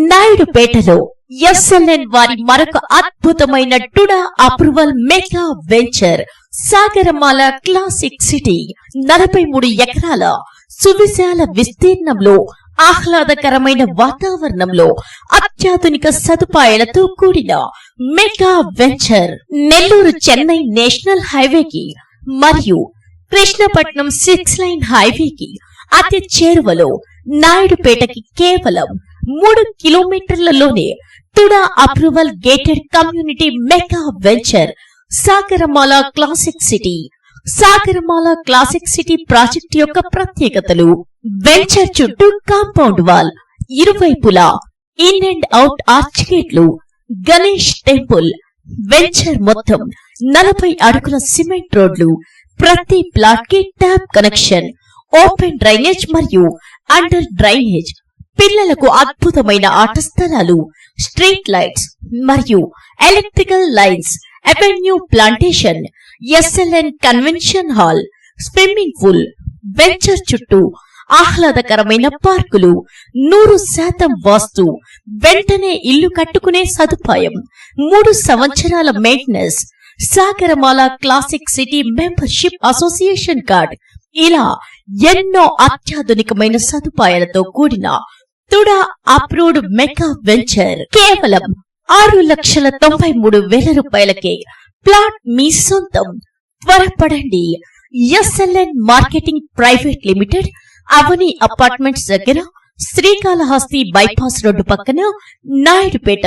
నాయుడుపేటలో SLN వారి మరొక అద్భుతమైన TUDA approval mega venture Sagaramala classic city 43 ఎకరాల సువిశాల విస్తీర్ణంలో ఆహ్లాదకరమైన వాతావరణంలో అత్యాధునిక సదుపాయాలతో కూడిన mega venture Nellore Chennai national హైవేకి మరియు కృష్ణపట్నం 6 లైన్ హైవేకి అతి చేరువలో నాయుడుపేటకి కేవలం 3 కిలోమీటర్లలోనే TUDA approval gated community mega venture Sagaramala classic city. Sagaramala classic city project యొక్క ప్రత్యేకతలు: వెంచర్ చుట్టూ కాంపౌండ్ వాల్, ఇరువైపులా ఇన్ అండ్ అవుట్ ఆర్చ్ గేట్లు, గణేష్ టెంపుల్. వెంచర్ మొత్తం 40 అడుగుల సిమెంట్ రోడ్లు, ప్రతి ప్లాట్ కి ట్యాప్ కనెక్షన్, ఓపెన్ డ్రైనేజ్ మరియు అండర్ డ్రైనేజ్, పిల్లలకు అద్భుతమైన ఆట స్థలాలు, స్ట్రీట్ లైట్స్ మరియు electrical lines, avenue plantation, SLN convention hall, swimming pool. Venture చుట్టూ ఆహ్లాదకరమైన పార్కులు, 100% వాస్తు, వెంటనే ఇల్లు కట్టుకునే సదుపాయం, 3 సంవత్సరాల maintenance, Sagarmala classic city membership association card. ఇలా ఎన్నో అత్యాధునికమైన సదుపాయాలతో కూడిన టుడా అప్రూవ్డ్ మెగా వెంచర్ కేవలం 6,93,000 రూపాయలకే ప్లాట్ మీ సొంతం. త్వరపడండి. ఎస్ఎల్ఎన్ మార్కెటింగ్ ప్రైవేట్ లిమిటెడ్, అవని అపార్ట్మెంట్స్ దగ్గర, శ్రీకాళహస్తి బైపాస్ రోడ్డు పక్కన, నాయుడుపేట.